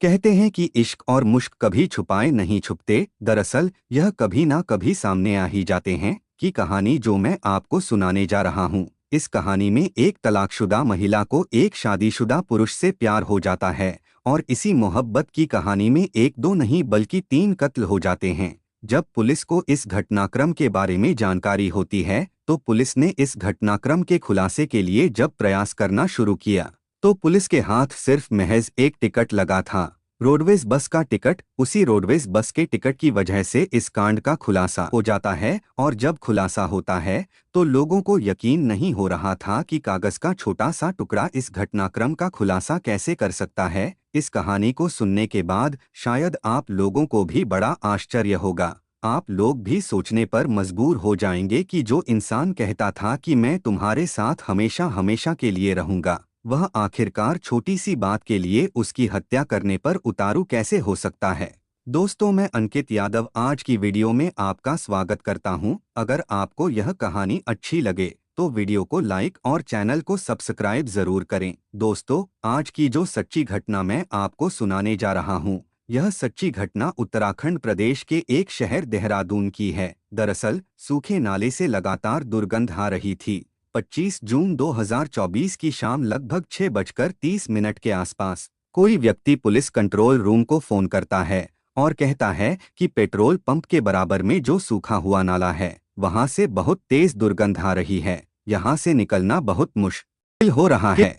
कहते हैं कि इश्क और मुश्क कभी छुपाए नहीं छुपते। दरअसल यह कभी ना कभी सामने आ ही जाते हैं। कि कहानी जो मैं आपको सुनाने जा रहा हूँ, इस कहानी में एक तलाकशुदा महिला को एक शादीशुदा पुरुष से प्यार हो जाता है। और इसी मोहब्बत की कहानी में एक दो नहीं बल्कि तीन कत्ल हो जाते हैं। जब पुलिस को इस घटनाक्रम के बारे में जानकारी होती है, तो पुलिस ने इस घटनाक्रम के खुलासे के लिए जब प्रयास करना शुरू किया, तो पुलिस के हाथ सिर्फ महज एक टिकट लगा था, रोडवेज बस का टिकट। उसी रोडवेज बस के टिकट की वजह से इस कांड का खुलासा हो जाता है। और जब खुलासा होता है, तो लोगों को यकीन नहीं हो रहा था कि कागज का छोटा सा टुकड़ा इस घटनाक्रम का खुलासा कैसे कर सकता है। इस कहानी को सुनने के बाद शायद आप लोगों को भी बड़ा आश्चर्य होगा। आप लोग भी सोचने पर मजबूर हो जाएंगे कि जो इंसान कहता था कि मैं तुम्हारे साथ हमेशा हमेशा के लिए रहूंगा, वह आखिरकार छोटी सी बात के लिए उसकी हत्या करने पर उतारू कैसे हो सकता है। दोस्तों, मैं अंकित यादव आज की वीडियो में आपका स्वागत करता हूं। अगर आपको यह कहानी अच्छी लगे तो वीडियो को लाइक और चैनल को सब्सक्राइब जरूर करें। दोस्तों, आज की जो सच्ची घटना मैं आपको सुनाने जा रहा हूं, यह सच्ची घटना उत्तराखंड प्रदेश के एक शहर देहरादून की है। दरअसल सूखे नाले से लगातार दुर्गंध आ रही थी। 25 जून 2024 की शाम लगभग 6:30 के आसपास कोई व्यक्ति पुलिस कंट्रोल रूम को फोन करता है और कहता है कि पेट्रोल पंप के बराबर में जो सूखा हुआ नाला है, वहां से बहुत तेज दुर्गंध आ रही है। यहां से निकलना बहुत मुश्किल हो रहा है।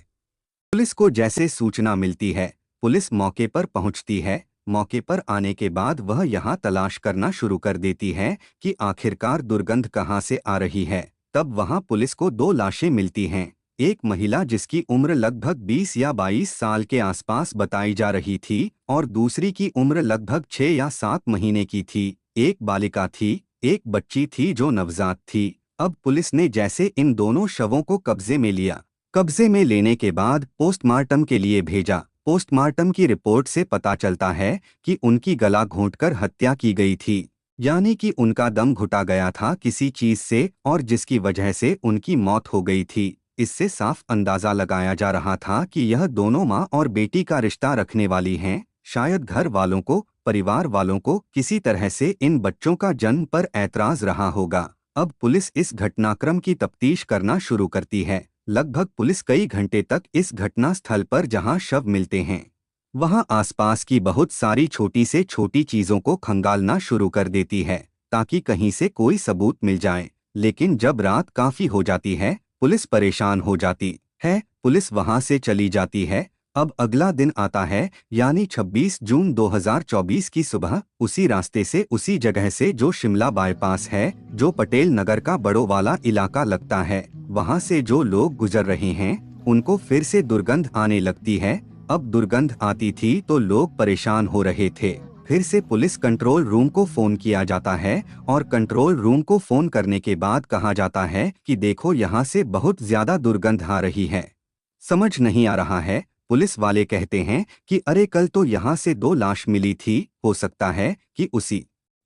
पुलिस को जैसे सूचना मिलती है, पुलिस मौके पर पहुंचती है। मौके पर आने के बाद वह यहां तलाश करना शुरू कर देती है कि आखिरकार दुर्गंध कहां से आ रही है। तब वहां पुलिस को दो लाशें मिलती हैं। एक महिला जिसकी उम्र लगभग 20 या 22 साल के आसपास बताई जा रही थी, और दूसरी की उम्र लगभग 6 या 7 महीने की थी। एक बालिका थी, एक बच्ची थी जो नवजात थी। अब पुलिस ने जैसे इन दोनों शवों को कब्जे में लिया। कब्जे में लेने के बाद पोस्टमार्टम के लिए भेजा। पोस्टमार्टम की रिपोर्ट से पता चलता है कि उनकी गला घोंटकर हत्या की गई थी, यानी कि उनका दम घुटा गया था किसी चीज से, और जिसकी वजह से उनकी मौत हो गई थी। इससे साफ अंदाजा लगाया जा रहा था कि यह दोनों माँ और बेटी का रिश्ता रखने वाली हैं। शायद घर वालों को, परिवार वालों को किसी तरह से इन बच्चों का जन्म पर ऐतराज रहा होगा। अब पुलिस इस घटनाक्रम की तफ्तीश करना शुरू करती है। लगभग पुलिस कई घंटे तक इस घटना स्थल पर जहां शव मिलते हैं, वहां आसपास की बहुत सारी छोटी से छोटी चीजों को खंगालना शुरू कर देती है, ताकि कहीं से कोई सबूत मिल जाए। लेकिन जब रात काफी हो जाती है, पुलिस परेशान हो जाती है। पुलिस वहां से चली जाती है। अब अगला दिन आता है, यानी 26 जून 2024 की सुबह। उसी रास्ते से, उसी जगह से जो शिमला बाईपास है, जो पटेल नगर का बड़ो वाला इलाका लगता है, वहां से जो लोग गुजर रहे हैं, उनको फिर से दुर्गंध आने लगती है। अब दुर्गंध आती थी तो लोग परेशान हो रहे थे। फिर से पुलिस कंट्रोल रूम को फोन किया जाता है, और कंट्रोल रूम को फोन करने के बाद कहा जाता है कि देखो, यहाँ से बहुत ज्यादा दुर्गंध आ रही है, समझ नहीं आ रहा है। पुलिस वाले कहते हैं कि अरे, कल तो यहाँ से दो लाश मिली थी, हो सकता है कि उसी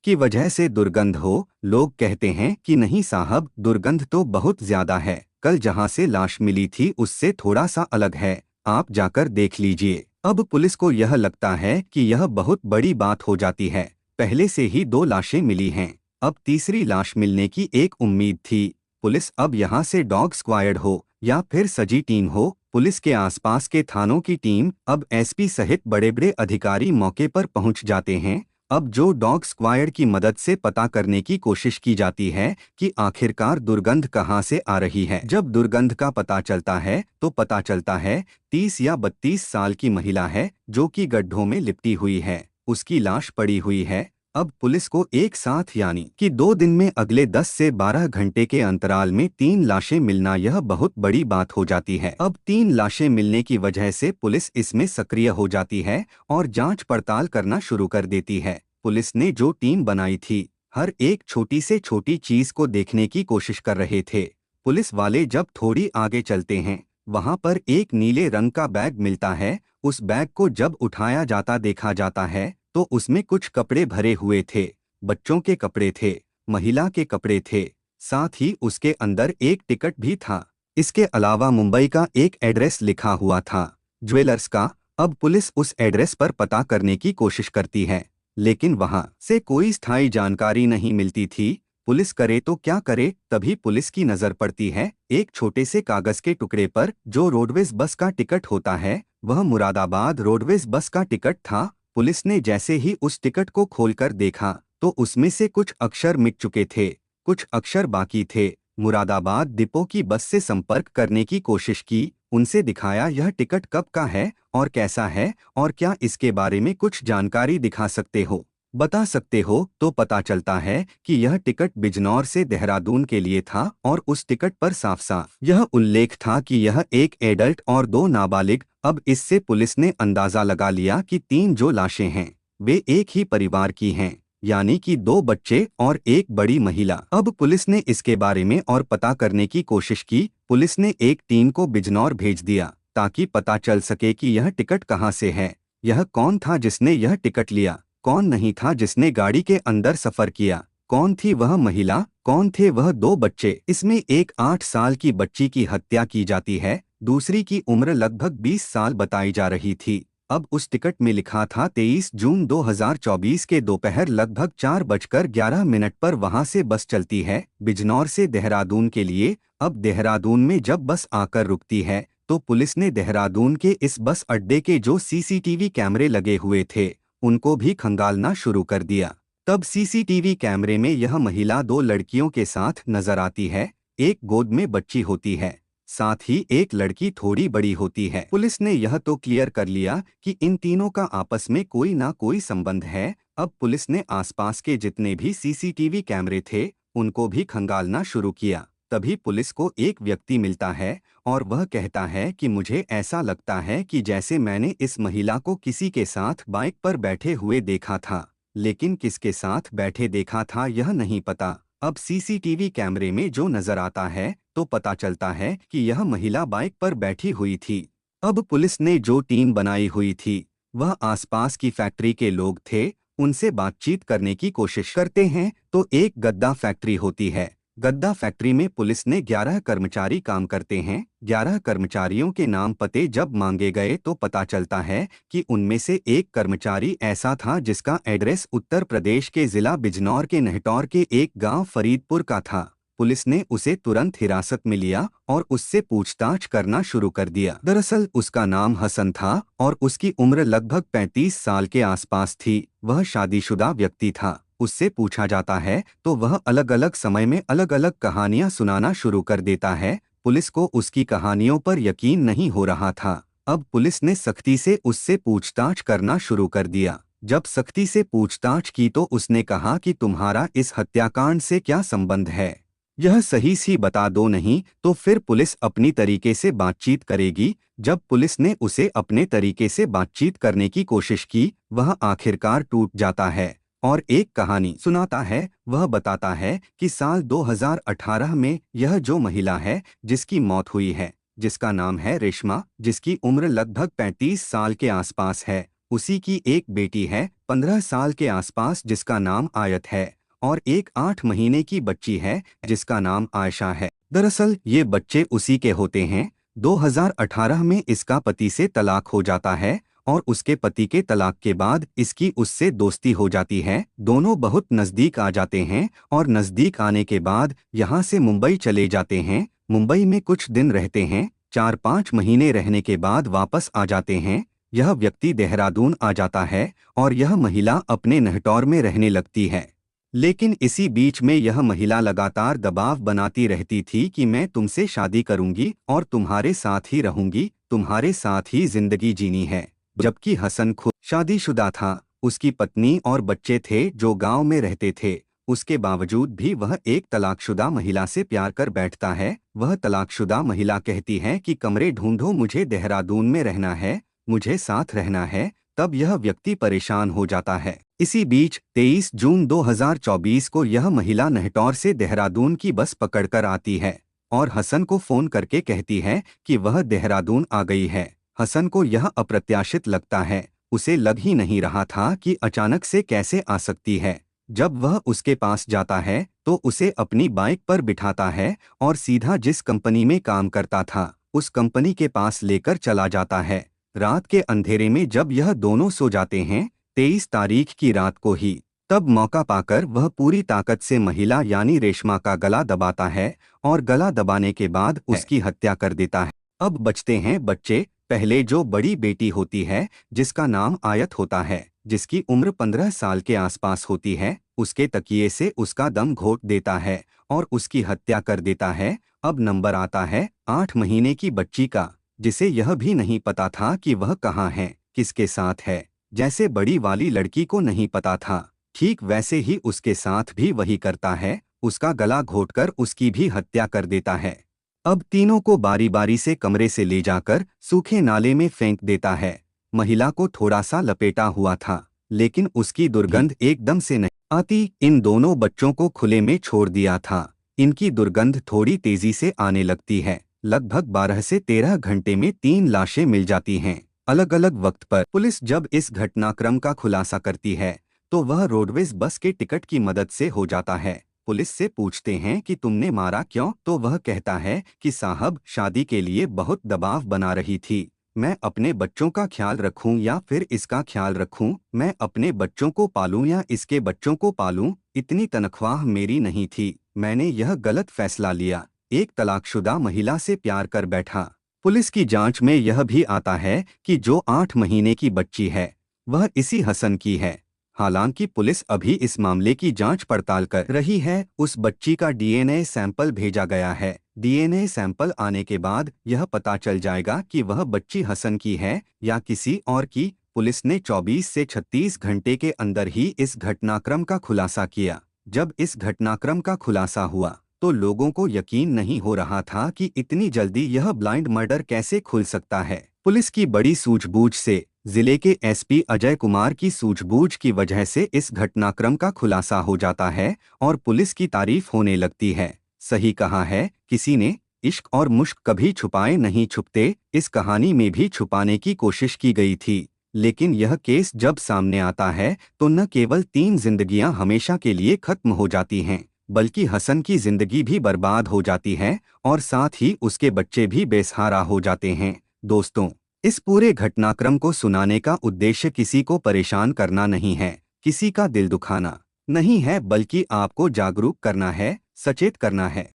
की वजह से दुर्गंध हो। लोग कहते हैं कि नहीं साहब, दुर्गंध तो बहुत ज्यादा है। कल जहाँ से लाश मिली थी उससे थोड़ा सा अलग है, आप जाकर देख लीजिए। अब पुलिस को यह लगता है कि यह बहुत बड़ी बात हो जाती है। पहले से ही दो लाशें मिली हैं, अब तीसरी लाश मिलने की एक उम्मीद थी। पुलिस अब यहाँ से डॉग स्क्वाड हो या फिर सजी टीम हो, पुलिस के आसपास के थानों की टीम, अब एसपी सहित बड़े बड़े अधिकारी मौके पर पहुंच जाते हैं। अब जो डॉग स्क्वाड की मदद से पता करने की कोशिश की जाती है कि आखिरकार दुर्गंध कहां से आ रही है। जब दुर्गंध का पता चलता है, तो पता चलता है 30 या 32 साल की महिला है, जो कि गड्ढों में लिपटी हुई है। उसकी लाश पड़ी हुई है। अब पुलिस को एक साथ, यानी कि 2 दिन में अगले 10 से 12 घंटे के अंतराल में 3 लाशें मिलना, यह बहुत बड़ी बात हो जाती है। अब 3 लाशें मिलने की वजह से पुलिस इसमें सक्रिय हो जाती है और जांच पड़ताल करना शुरू कर देती है। पुलिस ने जो टीम बनाई थी, हर एक छोटी से छोटी चीज को देखने की कोशिश कर रहे थे। पुलिस वाले जब थोड़ी आगे चलते हैं, वहां पर एक नीले रंग का बैग मिलता है। उस बैग को जब उठाया जाता देखा जाता है, तो उसमें कुछ कपड़े भरे हुए थे। बच्चों के कपड़े थे, महिला के कपड़े थे, साथ ही उसके अंदर एक टिकट भी था। इसके अलावा मुंबई का एक एड्रेस लिखा हुआ था, ज्वेलर्स का। अब पुलिस उस एड्रेस पर पता करने की कोशिश करती है, लेकिन वहां से कोई स्थायी जानकारी नहीं मिलती थी। पुलिस करे तो क्या करे, तभी पुलिस की नजर पड़ती है एक छोटे से कागज के टुकड़े पर जो रोडवेज बस का टिकट होता है। वह मुरादाबाद रोडवेज बस का टिकट था। पुलिस ने जैसे ही उस टिकट को खोलकर देखा तो उसमें से कुछ अक्षर मिट चुके थे, कुछ अक्षर बाकी थे। मुरादाबाद डिपो की बस से संपर्क करने की कोशिश की, उनसे दिखाया यह टिकट कब का है और कैसा है, और क्या इसके बारे में कुछ जानकारी दिखा सकते हो, बता सकते हो। तो पता चलता है कि यह टिकट बिजनौर से देहरादून के लिए था और उस टिकट पर साफ साफ यह उल्लेख था कि यह एक एडल्ट और 2 नाबालिग। अब इससे पुलिस ने अंदाजा लगा लिया कि 3 जो लाशें हैं वे एक ही परिवार की हैं, यानी कि 2 बच्चे और एक बड़ी महिला। अब पुलिस ने इसके बारे में और पता करने की कोशिश की। पुलिस ने एक टीम को बिजनौर भेज दिया ताकि पता चल सके कि यह टिकट कहाँ से है, यह कौन था जिसने यह टिकट लिया, कौन नहीं था जिसने गाड़ी के अंदर सफर किया, कौन थी वह महिला, कौन थे वह 2 बच्चे। इसमें एक 8 साल की बच्ची की हत्या की जाती है, दूसरी की उम्र लगभग 20 साल बताई जा रही थी। अब उस टिकट में लिखा था 23 जून 2024 के दोपहर लगभग 4:11 पर वहां से बस चलती है बिजनौर से देहरादून के लिए। अब देहरादून में जब बस आकर रुकती है तो पुलिस ने देहरादून के इस बस अड्डे के जो सीसीटीवी कैमरे लगे हुए थे उनको भी खंगालना शुरू कर दिया। तब सीसीटीवी कैमरे में यह महिला 2 लड़कियों के साथ नजर आती है। एक गोद में बच्ची होती है, साथ ही एक लड़की थोड़ी बड़ी होती है। पुलिस ने यह तो क्लियर कर लिया कि इन तीनों का आपस में कोई ना कोई संबंध है। अब पुलिस ने आसपास के जितने भी सीसीटीवी कैमरे थे उनको भी खंगालना शुरू किया। तभी पुलिस को एक व्यक्ति मिलता है और वह कहता है कि मुझे ऐसा लगता है कि जैसे मैंने इस महिला को किसी के साथ बाइक पर बैठे हुए देखा था, लेकिन किसके साथ बैठे देखा था यह नहीं पता। अब सीसीटीवी कैमरे में जो नजर आता है तो पता चलता है कि यह महिला बाइक पर बैठी हुई थी। अब पुलिस ने जो टीम बनाई हुई थी वह आसपास की फैक्ट्री के लोग थे, उनसे बातचीत करने की कोशिश करते हैं तो एक गद्दा फैक्ट्री होती है। गद्दा फैक्ट्री में पुलिस ने 11 कर्मचारी काम करते हैं। 11 कर्मचारियों के नाम पते जब मांगे गए तो पता चलता है कि उनमें से एक कर्मचारी ऐसा था जिसका एड्रेस उत्तर प्रदेश के जिला बिजनौर के नहटौर के एक गांव फरीदपुर का था। पुलिस ने उसे तुरंत हिरासत में लिया और उससे पूछताछ करना शुरू कर दिया। दरअसल उसका नाम हसन था और उसकी उम्र लगभग 35 साल के आसपास थी। वह शादीशुदा व्यक्ति था। उससे पूछा जाता है तो वह अलग अलग समय में अलग अलग कहानियां सुनाना शुरू कर देता है। पुलिस को उसकी कहानियों पर यकीन नहीं हो रहा था। अब पुलिस ने सख्ती से उससे पूछताछ करना शुरू कर दिया। जब सख्ती से पूछताछ की तो उसने कहा कि तुम्हारा इस हत्याकांड से क्या संबंध है, यह सही सी बता दो, नहीं तो फिर पुलिस अपनी तरीके से बातचीत करेगी। जब पुलिस ने उसे अपने तरीके से बातचीत करने की कोशिश की वह आखिरकार टूट जाता है और एक कहानी सुनाता है। वह बताता है कि साल 2018 में यह जो महिला है जिसकी मौत हुई है, जिसका नाम है रेशमा, जिसकी उम्र लगभग 35 साल के आसपास है, उसी की एक बेटी है 15 साल के आसपास जिसका नाम आयत है, और एक 8 महीने की बच्ची है जिसका नाम आयशा है। दरअसल ये बच्चे उसी के होते हैं। 2018 में इसका पति से तलाक हो जाता है और उसके पति के तलाक के बाद इसकी उससे दोस्ती हो जाती है। दोनों बहुत नज़दीक आ जाते हैं और नज़दीक आने के बाद यहाँ से मुंबई चले जाते हैं। मुंबई में कुछ दिन रहते हैं, 4-5 महीने रहने के बाद वापस आ जाते हैं। यह व्यक्ति देहरादून आ जाता है और यह महिला अपने नहटौर में रहने लगती है। लेकिन इसी बीच में यह महिला लगातार दबाव बनाती रहती थी कि मैं तुमसे शादी करूंगी और तुम्हारे साथ ही रहूंगी, तुम्हारे साथ ही जिंदगी जीनी है। जबकि हसन खुद शादीशुदा था, उसकी पत्नी और बच्चे थे जो गांव में रहते थे। उसके बावजूद भी वह एक तलाकशुदा महिला से प्यार कर बैठता है। वह तलाकशुदा महिला कहती है कि कमरे ढूंढो, मुझे देहरादून में रहना है, मुझे साथ रहना है। तब यह व्यक्ति परेशान हो जाता है। इसी बीच 23 जून 2024 को यह महिला नहटौर से देहरादून की बस पकड़कर आती है और हसन को फोन करके कहती है कि वह देहरादून आ गई है। हसन को यह अप्रत्याशित लगता है, उसे लग ही नहीं रहा था कि अचानक से कैसे आ सकती है। जब वह उसके पास जाता है तो उसे अपनी बाइक पर बिठाता है और सीधा जिस कंपनी में काम करता था उस कंपनी के पास लेकर चला जाता है। रात के अंधेरे में जब यह दोनों सो जाते हैं, 23 तारीख की रात को ही, तब मौका पाकर वह पूरी ताकत से महिला यानी रेशमा का गला दबाता है और गला दबाने के बाद उसकी हत्या कर देता है। अब बचते हैं बच्चे। पहले जो बड़ी बेटी होती है, जिसका नाम आयत होता है, जिसकी उम्र 15 साल के आसपास होती है, उसके तकिए से उसका दम घोट देता है और उसकी हत्या कर देता है। अब नंबर आता है 8 महीने की बच्ची का, जिसे यह भी नहीं पता था कि वह कहाँ है, किसके साथ है। जैसे बड़ी वाली लड़की को नहीं पता था, ठीक वैसे ही उसके साथ भी वही करता है, उसका गला घोटकर उसकी भी हत्या कर देता है। अब तीनों को बारी बारी से कमरे से ले जाकर सूखे नाले में फेंक देता है। महिला को थोड़ा सा लपेटा हुआ था, लेकिन उसकी दुर्गंध एकदम से नहीं आती। इन दोनों बच्चों को खुले में छोड़ दिया था। इनकी दुर्गंध थोड़ी तेजी से आने लगती है। लगभग 12 से 13 घंटे में 3 लाशें मिल जाती हैं, अलग अलग वक्त पर। पुलिस जब इस घटनाक्रम का खुलासा करती है, तो वह रोडवेज बस के टिकट की मदद से हो जाता है। पुलिस से पूछते हैं कि तुमने मारा क्यों, तो वह कहता है कि साहब, शादी के लिए बहुत दबाव बना रही थी। मैं अपने बच्चों का ख्याल रखूं या फिर इसका ख्याल रखूं, मैं अपने बच्चों को पालूं या इसके बच्चों को पालूं, इतनी तनख्वाह मेरी नहीं थी। मैंने यह गलत फैसला लिया। एक तलाकशुदा महिला से प्यार कर बैठा। पुलिस की जांच में यह भी आता है कि जो 8 महीने की बच्ची है, वह इसी हसन की है। हालांकि पुलिस अभी इस मामले की जांच पड़ताल कर रही है। उस बच्ची का डीएनए सैंपल भेजा गया है। डीएनए सैंपल आने के बाद यह पता चल जाएगा कि वह बच्ची हसन की है या किसी और की। पुलिस ने 24 से 36 घंटे के अंदर ही इस घटनाक्रम का खुलासा किया। जब इस घटनाक्रम का खुलासा हुआ, तो लोगों को यकीन नहीं हो रहा था कि इतनी जल्दी यह ब्लाइंड मर्डर कैसे खुल सकता है। पुलिस की बड़ी सूझबूझ से, जिले के एसपी अजय कुमार की सूझबूझ की वजह से इस घटनाक्रम का खुलासा हो जाता है और पुलिस की तारीफ होने लगती है। सही कहा है किसी ने, इश्क और मुश्क कभी छुपाए नहीं छुपते। इस कहानी में भी छुपाने की कोशिश की गई थी, लेकिन यह केस जब सामने आता है तो न केवल 3 जिंदगियां हमेशा के लिए खत्म हो जाती हैं, बल्कि हसन की जिंदगी भी बर्बाद हो जाती है और साथ ही उसके बच्चे भी बेसहारा हो जाते हैं। दोस्तों, इस पूरे घटनाक्रम को सुनाने का उद्देश्य किसी को परेशान करना नहीं है, किसी का दिल दुखाना नहीं है, बल्कि आपको जागरूक करना है, सचेत करना है।